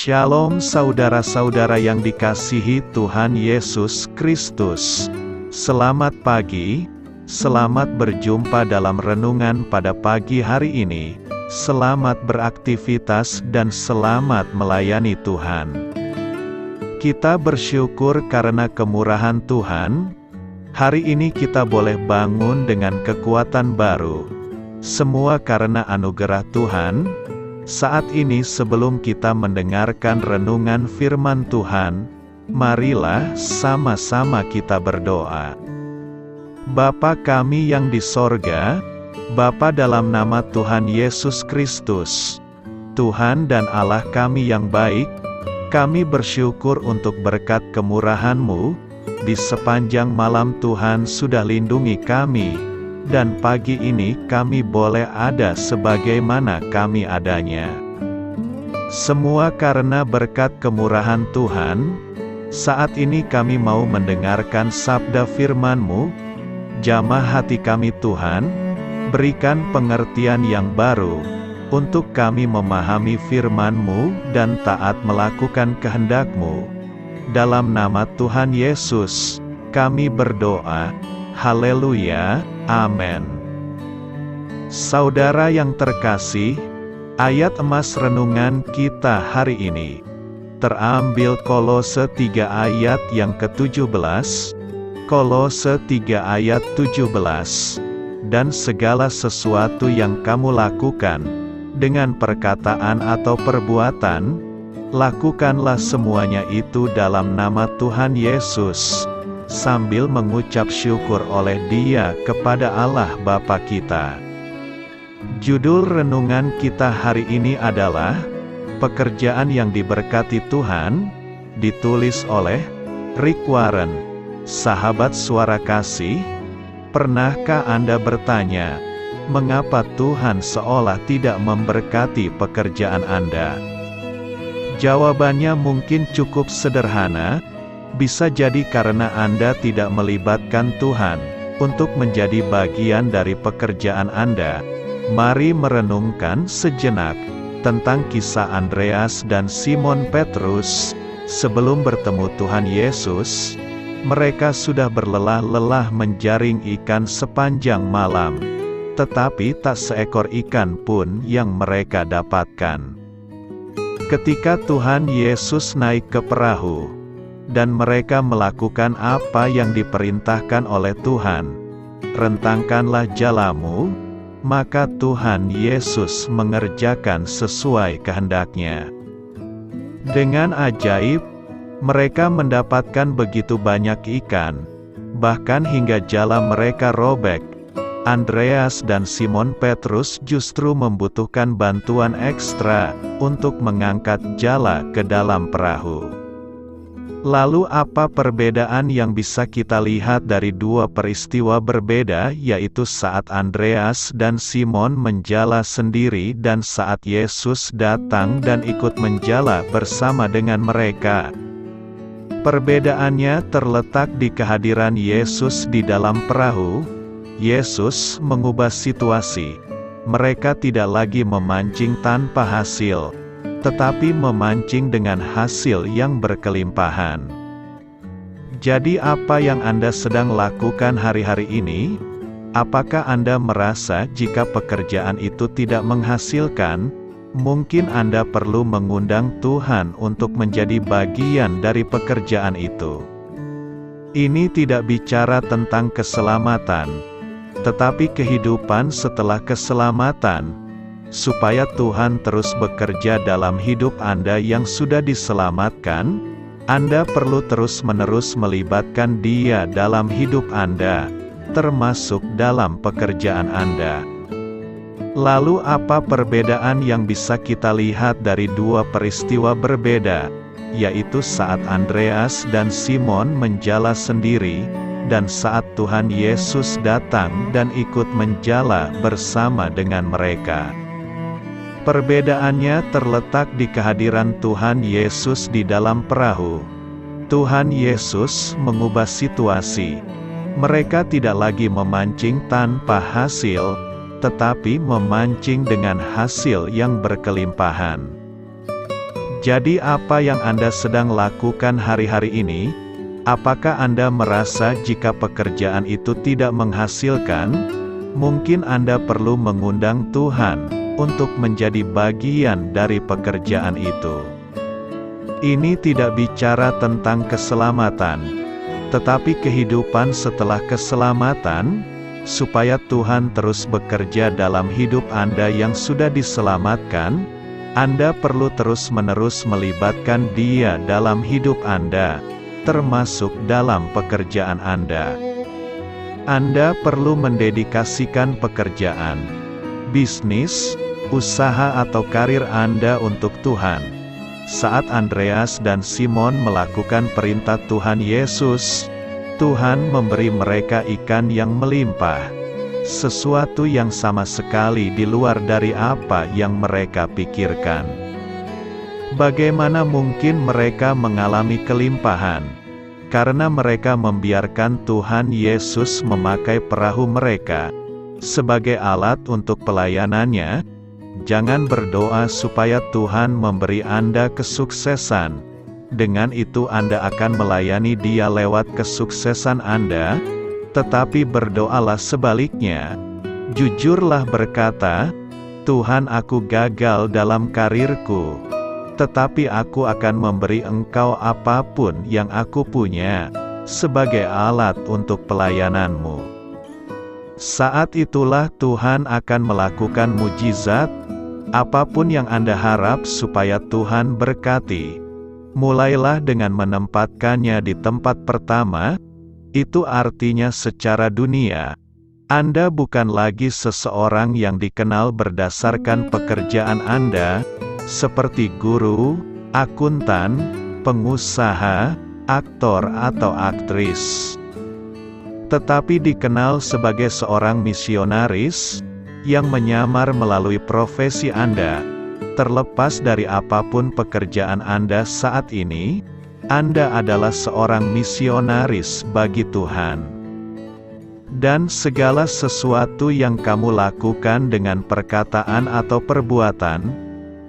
Shalom saudara-saudara yang dikasihi Tuhan Yesus Kristus. Selamat pagi, selamat berjumpa dalam renungan pada pagi hari ini. Selamat beraktivitas dan selamat melayani Tuhan. Kita bersyukur karena kemurahan Tuhan. Hari ini kita boleh bangun dengan kekuatan baru. Semua karena anugerah Tuhan. Saat ini sebelum kita mendengarkan renungan firman Tuhan, marilah sama-sama kita berdoa. Bapa kami yang di sorga, Bapa dalam nama Tuhan Yesus Kristus, Tuhan dan Allah kami yang baik, kami bersyukur untuk berkat kemurahan-Mu, di sepanjang malam Tuhan sudah lindungi kami, dan pagi ini kami boleh ada sebagaimana kami adanya. Semua karena berkat kemurahan Tuhan. Saat ini kami mau mendengarkan sabda firman-Mu. Jamah hati kami Tuhan, berikan pengertian yang baru, untuk kami memahami firman-Mu dan taat melakukan kehendak-Mu. Dalam nama Tuhan Yesus, kami berdoa. Haleluya, amin. Saudara yang terkasih, ayat emas renungan kita hari ini terambil Kolose 3 ayat yang ke-17, Kolose 3 ayat 17. Dan segala sesuatu yang kamu lakukan, dengan perkataan atau perbuatan, lakukanlah semuanya itu dalam nama Tuhan Yesus, sambil mengucap syukur oleh Dia kepada Allah Bapa kita. Judul renungan kita hari ini adalah Pekerjaan yang Diberkati Tuhan, ditulis oleh Rick Warren. Sahabat suara kasih, pernahkah Anda bertanya, mengapa Tuhan seolah tidak memberkati pekerjaan Anda? Jawabannya mungkin cukup sederhana. Bisa jadi karena Anda tidak melibatkan Tuhan untuk menjadi bagian dari pekerjaan Anda. Mari merenungkan sejenak tentang kisah Andreas dan Simon Petrus. Sebelum bertemu Tuhan Yesus, mereka sudah berlelah-lelah menjaring ikan sepanjang malam, tetapi tak seekor ikan pun yang mereka dapatkan. Ketika Tuhan Yesus naik ke perahu, dan mereka melakukan apa yang diperintahkan oleh Tuhan, rentangkanlah jalamu, maka Tuhan Yesus mengerjakan sesuai kehendak-Nya. Dengan ajaib, mereka mendapatkan begitu banyak ikan, bahkan hingga jala mereka robek. Andreas dan Simon Petrus justru membutuhkan bantuan ekstra untuk mengangkat jala ke dalam perahu. Lalu apa perbedaan yang bisa kita lihat dari dua peristiwa berbeda, yaitu saat Andreas dan Simon menjala sendiri dan saat Yesus datang dan ikut menjala bersama dengan mereka? Perbedaannya terletak di kehadiran Yesus di dalam perahu. Yesus mengubah situasi. Mereka tidak lagi memancing tanpa hasil, tetapi memancing dengan hasil yang berkelimpahan. Jadi apa yang Anda sedang lakukan hari-hari ini? Apakah Anda merasa jika pekerjaan itu tidak menghasilkan? Mungkin Anda perlu mengundang Tuhan untuk menjadi bagian dari pekerjaan itu. Ini tidak bicara tentang keselamatan, tetapi kehidupan setelah keselamatan, supaya Tuhan terus bekerja dalam hidup Anda yang sudah diselamatkan. Anda perlu terus-menerus melibatkan Dia dalam hidup Anda, termasuk dalam pekerjaan Anda. Lalu apa perbedaan yang bisa kita lihat dari dua peristiwa berbeda, yaitu saat Andreas dan Simon menjala sendiri, dan saat Tuhan Yesus datang dan ikut menjala bersama dengan mereka? Perbedaannya terletak di kehadiran Tuhan Yesus di dalam perahu. Tuhan Yesus mengubah situasi. Mereka tidak lagi memancing tanpa hasil, tetapi memancing dengan hasil yang berkelimpahan. Jadi apa yang Anda sedang lakukan hari-hari ini? Apakah Anda merasa jika pekerjaan itu tidak menghasilkan? Mungkin Anda perlu mengundang Tuhan untuk menjadi bagian dari pekerjaan itu. Ini tidak bicara tentang keselamatan, tetapi kehidupan setelah keselamatan, supaya Tuhan terus bekerja dalam hidup Anda yang sudah diselamatkan. Anda perlu terus-menerus melibatkan Dia dalam hidup Anda, termasuk dalam pekerjaan Anda. Anda perlu mendedikasikan pekerjaan, bisnis, usaha atau karir Anda untuk Tuhan. Saat Andreas dan Simon melakukan perintah Tuhan Yesus, Tuhan memberi mereka ikan yang melimpah, sesuatu yang sama sekali di luar dari apa yang mereka pikirkan. Bagaimana mungkin mereka mengalami kelimpahan? Karena mereka membiarkan Tuhan Yesus memakai perahu mereka sebagai alat untuk pelayanannya. Jangan berdoa supaya Tuhan memberi Anda kesuksesan. Dengan itu Anda akan melayani Dia lewat kesuksesan Anda, tetapi berdoalah sebaliknya. Jujurlah berkata, "Tuhan, aku gagal dalam karirku, tetapi aku akan memberi Engkau apapun yang aku punya, sebagai alat untuk pelayanan-Mu." Saat itulah Tuhan akan melakukan mujizat. Apapun yang Anda harap supaya Tuhan berkati, mulailah dengan menempatkannya di tempat pertama. Itu artinya secara dunia, Anda bukan lagi seseorang yang dikenal berdasarkan pekerjaan Anda, seperti guru, akuntan, pengusaha, aktor atau aktris. Tetapi dikenal sebagai seorang misionaris, yang menyamar melalui profesi Anda. Terlepas dari apapun pekerjaan Anda saat ini, Anda adalah seorang misionaris bagi Tuhan. Dan segala sesuatu yang kamu lakukan dengan perkataan atau perbuatan,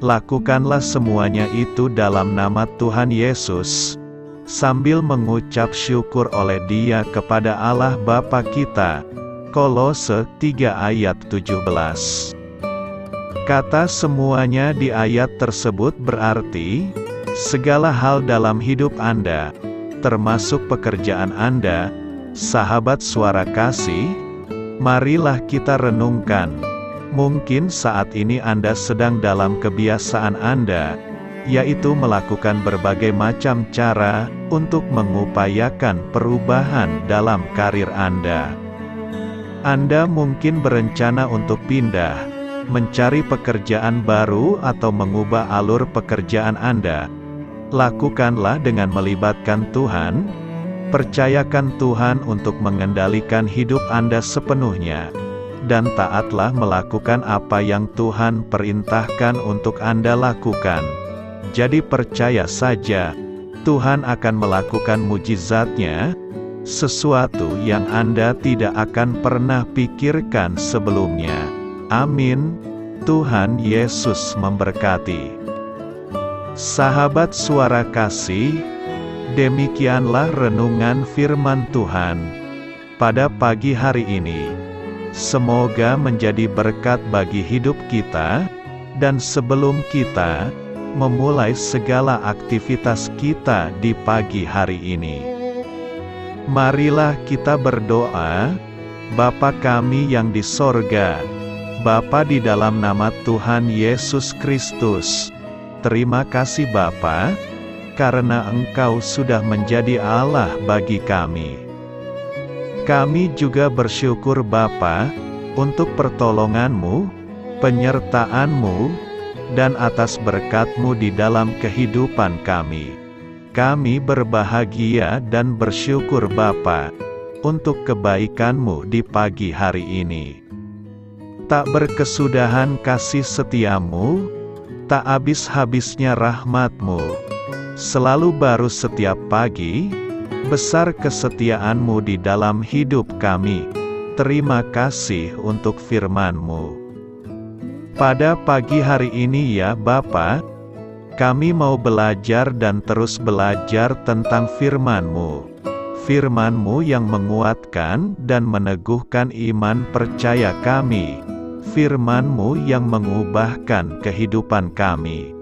lakukanlah semuanya itu dalam nama Tuhan Yesus, sambil mengucap syukur oleh Dia kepada Allah Bapa kita. Kolose 3 ayat 17. Kata semuanya di ayat tersebut berarti, segala hal dalam hidup Anda, termasuk pekerjaan Anda. Sahabat Suara Kasih, marilah kita renungkan. Mungkin saat ini Anda sedang dalam kebiasaan Anda, yaitu melakukan berbagai macam cara untuk mengupayakan perubahan dalam karir Anda. Anda mungkin berencana untuk pindah, mencari pekerjaan baru atau mengubah alur pekerjaan Anda. Lakukanlah dengan melibatkan Tuhan. Percayakan Tuhan untuk mengendalikan hidup Anda sepenuhnya, dan taatlah melakukan apa yang Tuhan perintahkan untuk Anda lakukan. Jadi percaya saja, Tuhan akan melakukan mujizat-Nya, sesuatu yang Anda tidak akan pernah pikirkan sebelumnya. Amin. Tuhan Yesus memberkati. Sahabat Suara Kasih, demikianlah renungan firman Tuhan pada pagi hari ini. Semoga menjadi berkat bagi hidup kita, dan sebelum kita memulai segala aktivitas kita di pagi hari ini, marilah kita berdoa. Bapa kami yang di sorga, Bapa, di dalam nama Tuhan Yesus Kristus, terima kasih Bapa, karena Engkau sudah menjadi Allah bagi kami. Kami juga bersyukur Bapa, untuk pertolongan-Mu, penyertaan-Mu, dan atas berkat-Mu di dalam kehidupan kami. Kami berbahagia dan bersyukur Bapa, untuk kebaikan-Mu di pagi hari ini. Tak berkesudahan kasih setia-Mu, tak habis-habisnya rahmat-Mu. Selalu baru setiap pagi, besar kesetiaan-Mu di dalam hidup kami. Terima kasih untuk firman-Mu. Pada pagi hari ini ya Bapa, Kami mau belajar dan terus belajar tentang firman-Mu. Firman-Mu yang menguatkan dan meneguhkan iman percaya kami. Firman-Mu yang mengubahkan kehidupan kami.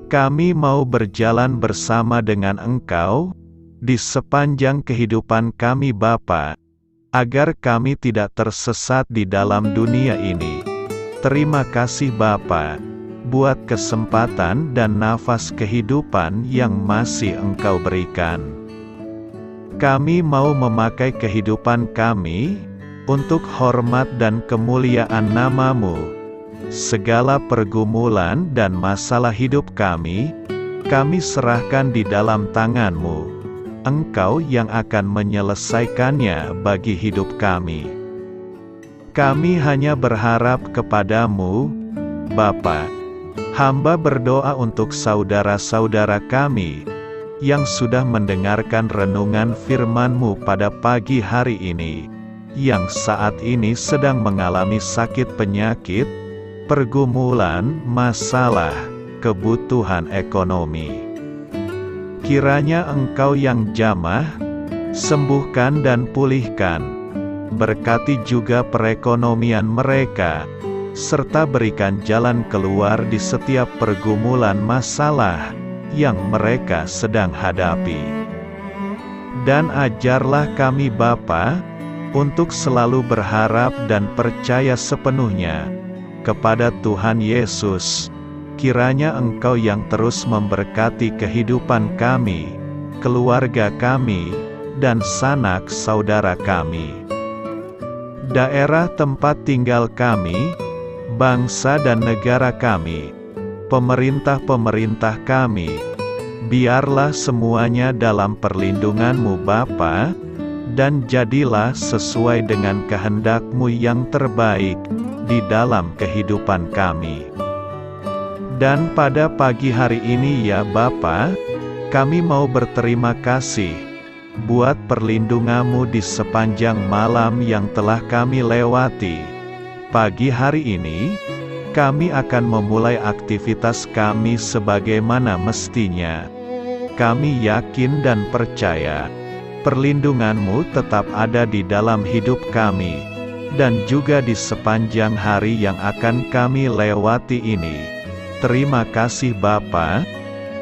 Kami mau berjalan bersama dengan Engkau di sepanjang kehidupan kami Bapa, agar kami tidak tersesat di dalam dunia ini. Terima kasih Bapa, buat kesempatan dan nafas kehidupan yang masih Engkau berikan. Kami mau memakai kehidupan kami untuk hormat dan kemuliaan nama-Mu. Segala pergumulan dan masalah hidup kami serahkan di dalam tangan-Mu. Engkau yang akan menyelesaikannya bagi hidup kami. Kami hanya berharap kepada-Mu, Bapa. Hamba berdoa untuk saudara-saudara kami yang sudah mendengarkan renungan firman-Mu pada pagi hari ini, yang saat ini sedang mengalami sakit penyakit, pergumulan, masalah, kebutuhan ekonomi. Kiranya Engkau yang jamah, sembuhkan dan pulihkan. Berkati juga perekonomian mereka, serta berikan jalan keluar di setiap pergumulan masalah yang mereka sedang hadapi. Dan ajarlah kami Bapa, untuk selalu berharap dan percaya sepenuhnya kepada Tuhan Yesus. Kiranya Engkau yang terus memberkati kehidupan kami, keluarga kami, dan sanak saudara kami. Daerah tempat tinggal kami, bangsa dan negara kami, pemerintah-pemerintah kami, biarlah semuanya dalam perlindungan-Mu Bapa, dan jadilah sesuai dengan kehendak-Mu yang terbaik di dalam kehidupan kami. Dan pada pagi hari ini ya Bapa, kami mau berterima kasih buat perlindungan-Mu di sepanjang malam yang telah kami lewati. Pagi hari ini, kami akan memulai aktivitas kami sebagaimana mestinya. Kami yakin dan percaya, perlindungan-Mu tetap ada di dalam hidup kami, dan juga di sepanjang hari yang akan kami lewati ini. Terima kasih Bapa.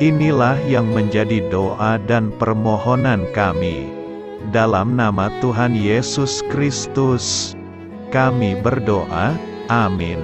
Inilah yang menjadi doa dan permohonan kami. Dalam nama Tuhan Yesus Kristus, kami berdoa. Amin.